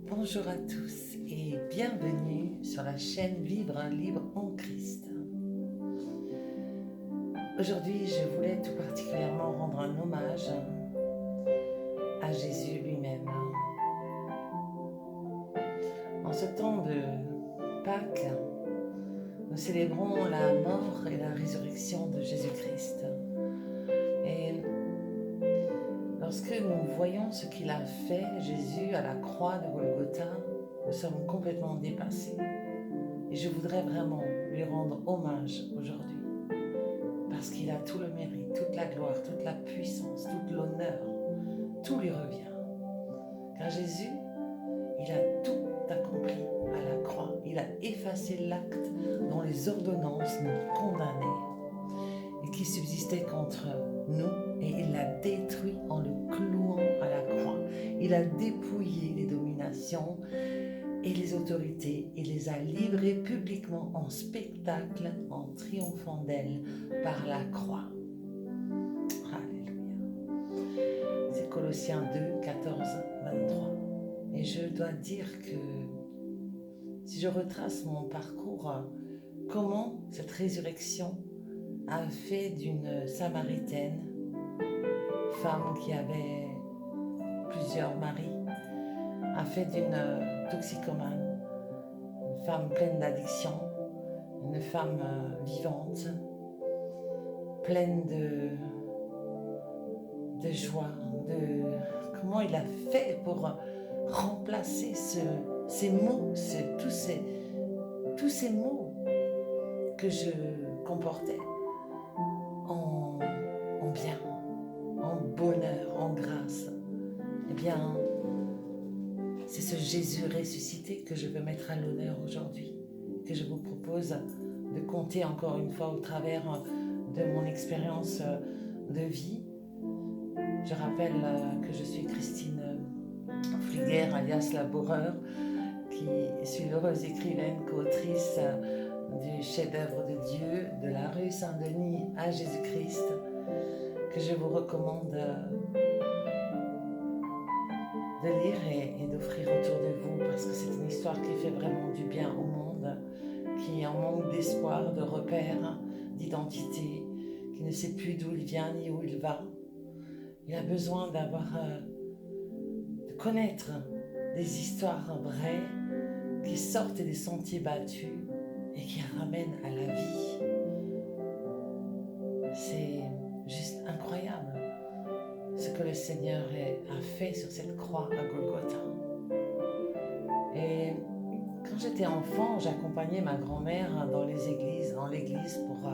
Bonjour à tous et bienvenue sur la chaîne Vivre un livre en Christ. Aujourd'hui, je voulais tout particulièrement rendre un hommage à Jésus lui-même. En ce temps de Pâques, nous célébrons la mort et la résurrection de Jésus-Christ. Et lorsque nous voyons ce qu'il a fait, Jésus, à la croix de Golgotha, nous sommes complètement dépassés. Et je voudrais vraiment lui rendre hommage aujourd'hui, parce qu'il a tout le mérite, toute la gloire, toute la puissance, tout l'honneur, tout lui revient. Car Jésus, il a tout accompli à la croix. Il a effacé l'acte dont les ordonnances nous condamnaient et qui subsistait contre nous, et il l'a détruit en le clouant à la croix. Il a dépouillé les dominations et les autorités, il les a livrées publiquement en spectacle, en triomphant d'elles par la croix. Alléluia. C'est Colossiens 2, 14, 23. Et je dois dire que si je retrace mon parcours, comment cette résurrection a fait d'une Samaritaine, femme qui avait plusieurs maris, a fait d'une toxicomane, une femme pleine d'addiction, une femme vivante, pleine de joie, comment il a fait pour remplacer ces mots, tous ces mots que je comportais en bien, en bonheur, en grâce. Eh bien, c'est ce Jésus ressuscité que je veux mettre à l'honneur aujourd'hui, que je vous propose de compter encore une fois au travers de mon expérience de vie. Je rappelle que je suis Christine Fliguer, alias La Bourreur, qui suis l'heureuse écrivaine, co-autrice du chef-d'œuvre de Dieu, de la rue Saint-Denis à Jésus-Christ, que je vous recommande de lire et d'offrir autour de vous, parce que c'est une histoire qui fait vraiment du bien au monde, qui est en manque d'espoir, de repères, d'identité, qui ne sait plus d'où il vient ni où il va. Il a besoin de connaître des histoires vraies qui sortent des sentiers battus et qui ramènent à la vie. C'est juste incroyable ce que le Seigneur a fait sur cette croix à Golgotha. Et quand j'étais enfant, j'accompagnais ma grand-mère dans l'église pour...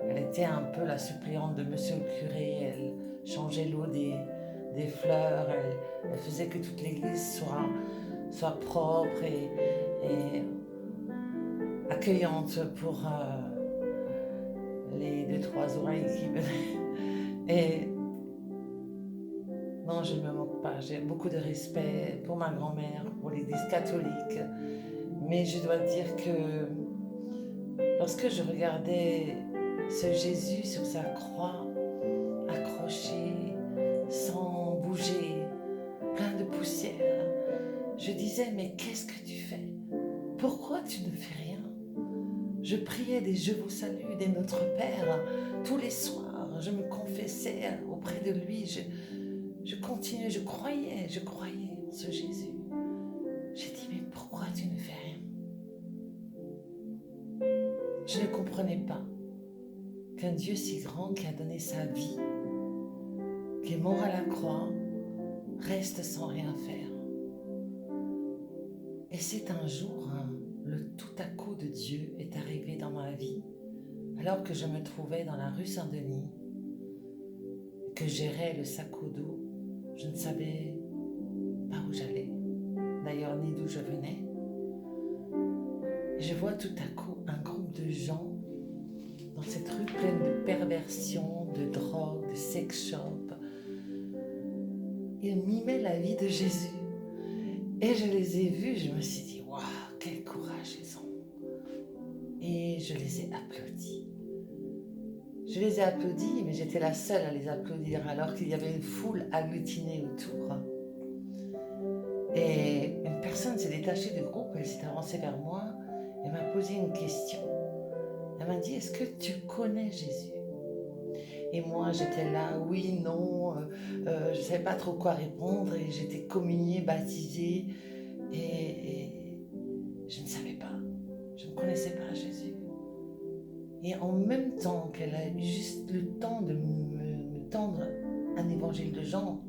elle était un peu la suppléante de monsieur le curé, elle changeait l'eau des fleurs, elle faisait que toute l'église soit propre et accueillante pour les 2-3 oreilles qui venaient. Et non, je ne me moque pas, j'ai beaucoup de respect pour ma grand-mère, pour l'église catholique, mais je dois dire que lorsque je regardais ce Jésus sur sa croix, accroché, sans bouger, plein de poussière, je disais, mais qu'est-ce que tu fais? Pourquoi tu ne fais rien? Je priais des Je vous salue, des Notre Père, tous les soirs, je me confessais auprès de lui, je continuais, je croyais en ce Jésus. J'ai dit, mais pourquoi tu ne fais rien? Je ne comprenais pas qu'un Dieu si grand qui a donné sa vie, qui est mort à la croix, reste sans rien faire. Et c'est un jour, le tout à coup de Dieu est arrivé dans ma vie, alors que je me trouvais dans la rue Saint-Denis, que gérais le sac au dos. Je ne savais pas où j'allais, d'ailleurs ni d'où je venais. Et je vois tout à coup un groupe de gens dans cette rue pleine de perversion, de drogue, de sex shop. Ils mimaient la vie de Jésus. Et je les ai vus, je me suis dit, waouh, quel courage ils ont. Et je les ai applaudis. Je les ai applaudis, mais j'étais la seule à les applaudir, alors qu'il y avait une foule agglutinée autour. Et une personne personne s'est détachée du groupe, elle s'est avancée vers moi, elle m'a posé une question. Elle m'a dit, est-ce que tu connais Jésus? Et moi, j'étais là, oui, non, je ne savais pas trop quoi répondre et j'étais communiée, baptisée et je ne savais pas, je ne connaissais pas Jésus. Et en même temps qu'elle a eu juste le temps de me tendre un évangile de Jean,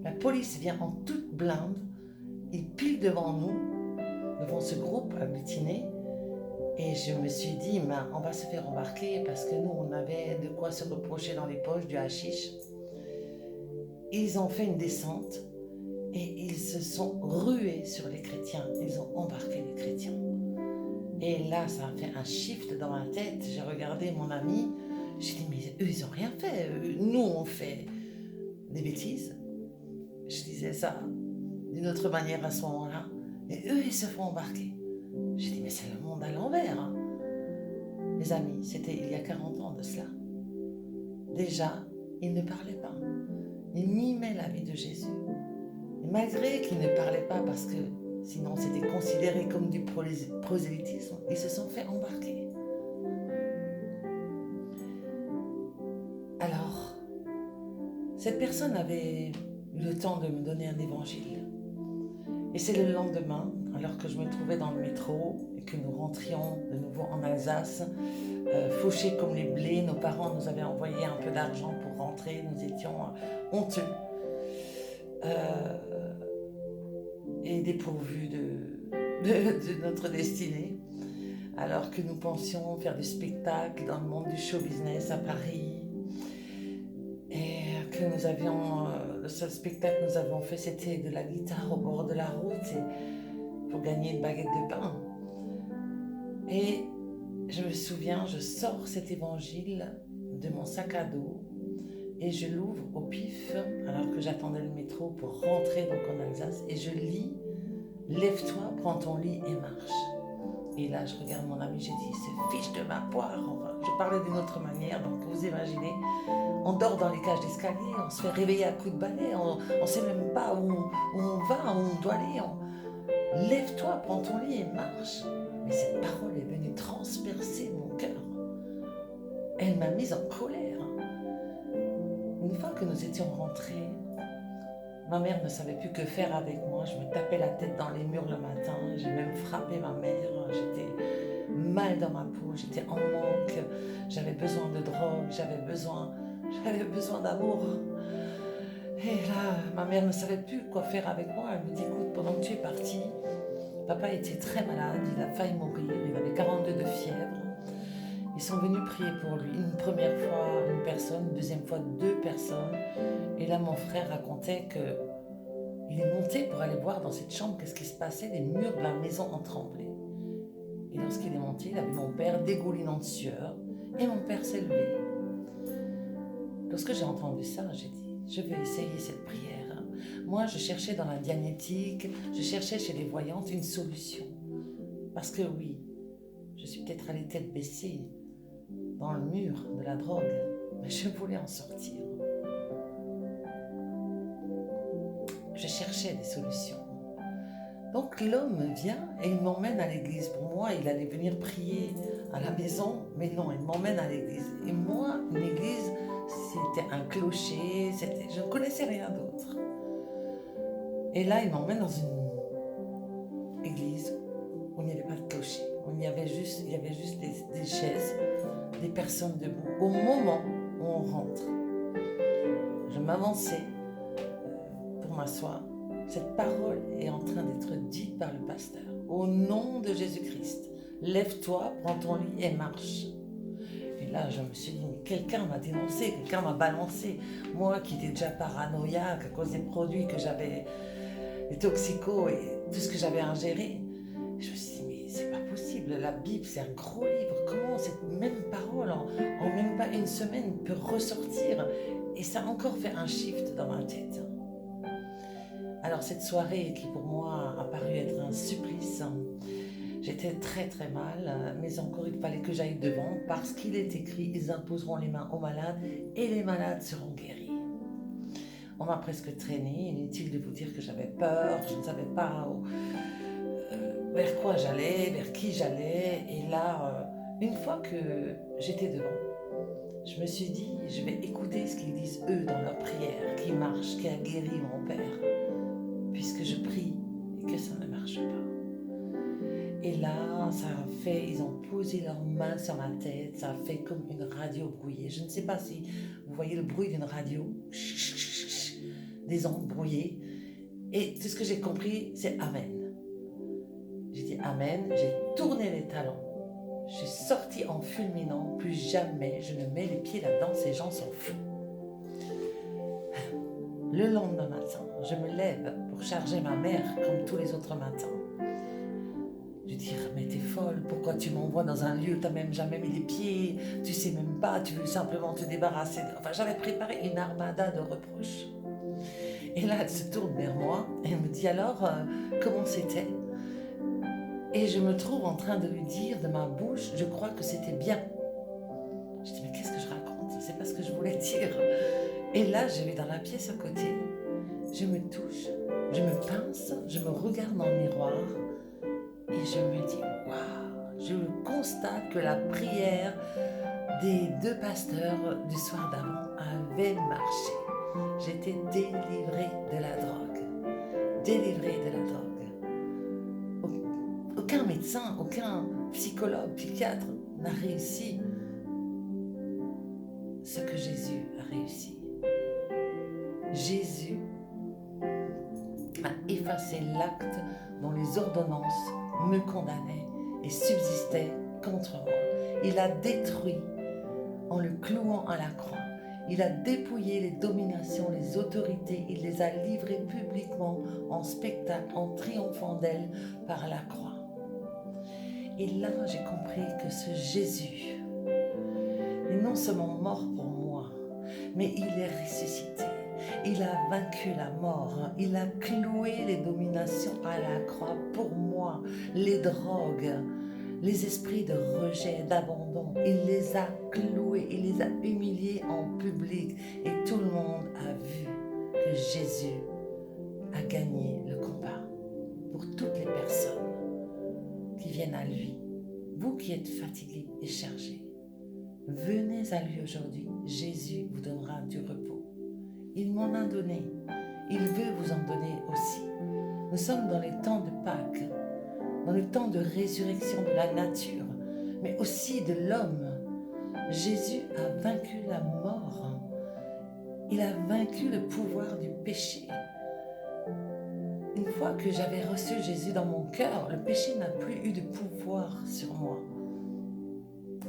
la police vient en toute blinde, ils pilent devant nous, devant ce groupe agglutiné. Et je me suis dit, on va se faire embarquer parce que nous, on avait de quoi se reprocher dans les poches, du hashish. Ils ont fait une descente et ils se sont rués sur les chrétiens. Ils ont embarqué les chrétiens. Et là, ça a fait un shift dans ma tête. J'ai regardé mon ami. J'ai dit, mais eux, ils n'ont rien fait. Nous, on fait des bêtises. Je disais ça d'une autre manière à ce moment-là. Et eux, ils se font embarquer. J'ai dit, mais c'est le monde à l'envers. Hein. Mes amis, c'était il y a 40 ans de cela. Déjà, ils ne parlaient pas. Ils mimaient la vie de Jésus. Et malgré qu'ils ne parlaient pas parce que sinon c'était considéré comme du prosélytisme, ils se sont fait embarquer. Alors, cette personne avait eu le temps de me donner un évangile. Et c'est le lendemain, alors que je me trouvais dans le métro et que nous rentrions de nouveau en Alsace, fauchés comme les blés, nos parents nous avaient envoyé un peu d'argent pour rentrer, nous étions honteux et dépourvus de notre destinée, alors que nous pensions faire du spectacle dans le monde du show business à Paris. Et que nous avions, le seul spectacle que nous avons fait, c'était de la guitare au bord de la route pour gagner une baguette de pain. Et je me souviens, je sors cet évangile de mon sac à dos et je l'ouvre au pif alors que j'attendais le métro pour rentrer donc en Alsace et je lis « Lève-toi, prends ton lit et marche ». Et là, je regarde mon ami, j'ai dit « C'est fiche de ma poire ». Enfin, je parlais d'une autre manière, donc vous imaginez. On dort dans les cages d'escalier, on se fait réveiller à coups de balai, on ne sait même pas où on va, où on doit aller. Lève-toi, prends ton lit et marche. Mais cette parole est venue transpercer mon cœur. Elle m'a mise en colère. Une fois que nous étions rentrés, ma mère ne savait plus que faire avec moi. Je me tapais la tête dans les murs le matin. J'ai même frappé ma mère. J'étais mal dans ma peau. J'étais en manque. J'avais besoin de drogue. J'avais besoin d'amour. Et là, ma mère ne savait plus quoi faire avec moi. Elle me dit, écoute, pendant que tu es partie, papa était très malade. Il a failli mourir. Il avait 42 de fièvre. Ils sont venus prier pour lui. Une première fois, une personne. Une deuxième fois, 2 personnes. Et là, mon frère racontait qu'il est monté pour aller voir dans cette chambre qu'est-ce qui se passait. Les murs de la maison ont tremblé. Et lorsqu'il est monté, il a vu mon père dégoulinant de sueur. Et mon père s'est levé. Lorsque j'ai entendu ça, j'ai dit, je vais essayer cette prière. Moi, je cherchais dans la dianétique, je cherchais chez les voyantes une solution. Parce que oui, je suis peut-être allée tête baissée dans le mur de la drogue, mais je voulais en sortir. Je cherchais des solutions. Donc l'homme vient et il m'emmène à l'église. Pour moi, il allait venir prier à la maison, mais non, il m'emmène à l'église. Et moi, une église, c'était un clocher, je ne connaissais rien d'autre. Et là, il m'emmène dans une église où il n'y avait pas de clocher, où il y avait juste des chaises, des personnes debout. Au moment où on rentre, je m'avançais pour m'asseoir. Cette parole est en train d'être dite par le pasteur. Au nom de Jésus-Christ, lève-toi, prends ton lit et marche. Et là, je me suis dit, mais quelqu'un m'a dénoncé, quelqu'un m'a balancé. Moi qui étais déjà paranoïaque à cause des produits que j'avais, les toxicos et tout ce que j'avais ingéré. Je me suis dit, mais c'est pas possible. La Bible, c'est un gros livre. Comment cette même parole, en même pas une semaine, peut ressortir? Et ça a encore fait un shift dans ma tête. Alors cette soirée qui pour moi a paru être un supplice, j'étais très très mal, mais encore il fallait que j'aille devant parce qu'il est écrit, ils imposeront les mains aux malades et les malades seront guéris. On m'a presque traînée. Inutile de vous dire que j'avais peur. Je ne savais pas vers quoi j'allais, vers qui j'allais. Et là, une fois que j'étais devant, je me suis dit, je vais écouter ce qu'ils disent eux dans leur prière, qui marche, qui a guéri mon père, puisque je prie et que ça ne marche pas. Et là, ça a fait, ils ont posé leurs mains sur ma tête, ça a fait comme une radio brouillée. Je ne sais pas si vous voyez le bruit d'une radio, des ondes brouillées. Et tout ce que j'ai compris, c'est Amen. J'ai dit Amen, j'ai tourné les talons. Je suis sortie en fulminant, plus jamais je ne mets les pieds là-dedans, ces gens sont fous. Le lendemain matin, je me lève pour charger ma mère comme tous les autres matins. Je dis, mais t'es folle, pourquoi tu m'envoies dans un lieu où t'as même jamais mis les pieds, tu sais même pas, tu veux simplement te débarrasser. Enfin, j'avais préparé une armada de reproches. Et là, elle se tourne vers moi et elle me dit alors, comment c'était ? Et je me trouve en train de lui dire de ma bouche, je crois que c'était bien. Je dis, mais qu'est-ce que je raconte ? C'est pas ce que je voulais dire. Et là, je vais dans la pièce à côté, je me touche, je me pince, je me regarde dans le miroir et je me dis, waouh, je constate que la prière des 2 pasteurs du soir d'avant avait marché. J'étais délivrée de la drogue. Délivrée de la drogue. Aucun médecin, aucun psychologue, psychiatre n'a réussi ce que Jésus a réussi. Jésus a effacé l'acte dont les ordonnances me condamnaient et subsistaient contre moi. Il a détruit en le clouant à la croix. Il a dépouillé les dominations, les autorités. Il les a livrées publiquement en spectacle, en triomphant d'elles par la croix. Et là, j'ai compris que ce Jésus est non seulement mort pour moi, mais il est ressuscité. Il a vaincu la mort. Il a cloué les dominations à la croix pour moi. Les drogues, les esprits de rejet, d'abandon, il les a cloués, il les a humiliés en public. Et tout le monde a vu que Jésus a gagné le combat pour toutes les personnes qui viennent à lui. Vous qui êtes fatigués et chargés, venez à lui aujourd'hui. Jésus vous donnera du repos. Il m'en a donné. Il veut vous en donner aussi. Nous sommes dans les temps de Pâques, dans le temps de résurrection de la nature, mais aussi de l'homme. Jésus a vaincu la mort. Il a vaincu le pouvoir du péché. Une fois que j'avais reçu Jésus dans mon cœur, le péché n'a plus eu de pouvoir sur moi.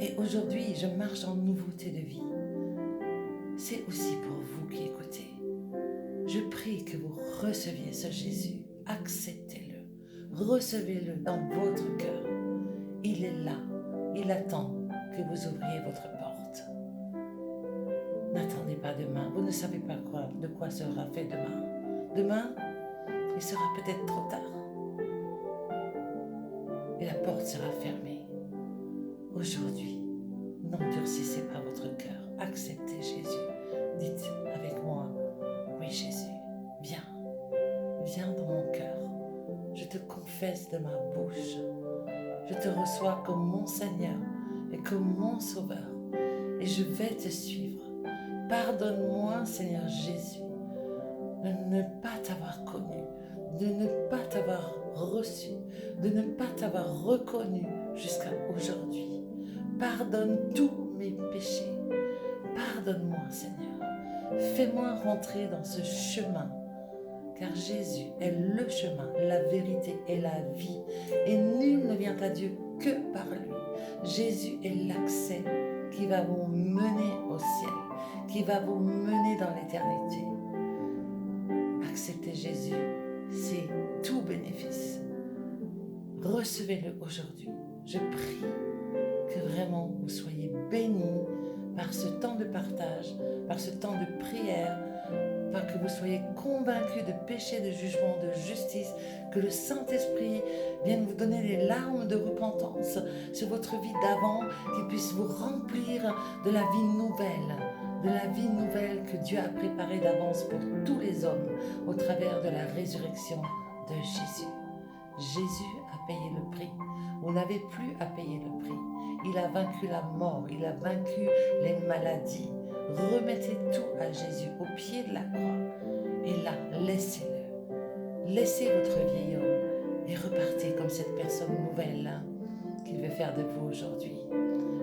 Et aujourd'hui, je marche en nouveauté de vie. C'est aussi pour vous qui écoutez. Je prie que vous receviez ce Jésus. Acceptez-le. Recevez-le dans votre cœur. Il est là. Il attend que vous ouvriez votre porte. N'attendez pas demain. Vous ne savez pas de quoi sera fait demain. Demain, il sera peut-être trop tard. Et la porte sera fermée. Aujourd'hui, n'endurcissez pas votre cœur. Acceptez Jésus. Dites avec moi, oui Jésus, viens. Viens dans mon cœur. Je te confesse de ma bouche. Je te reçois comme mon Seigneur et comme mon Sauveur. Et je vais te suivre. Pardonne-moi, Seigneur Jésus, de ne pas t'avoir connu, de ne pas t'avoir reçu, de ne pas t'avoir reconnu jusqu'à aujourd'hui. Pardonne tous mes péchés. Pardonne-moi, Seigneur. Fais-moi rentrer dans ce chemin, car Jésus est le chemin, la vérité et la vie. Et nul ne vient à Dieu que par lui. Jésus est l'accès qui va vous mener au ciel, qui va vous mener dans l'éternité. Acceptez Jésus, c'est tout bénéfice. Recevez-le aujourd'hui. Je prie que vraiment vous soyez bénis par ce temps de partage, par ce temps de prière, par que vous soyez convaincus de péché, de jugement, de justice, Que le Saint-Esprit vienne vous donner les larmes de repentance sur votre vie d'avant, qu'il puisse vous remplir de la vie nouvelle que Dieu a préparée d'avance pour tous les hommes au travers de la résurrection de Jésus. Jésus a payé le prix. Vous n'avez plus à payer le prix. Il a vaincu la mort, il a vaincu les maladies. Remettez tout à Jésus au pied de la croix. Et là, laissez-le. Laissez votre vieil homme et repartez comme cette personne nouvelle qu'il veut faire de vous aujourd'hui.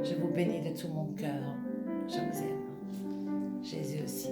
Je vous bénis de tout mon cœur. Je vous aime. Jésus aussi.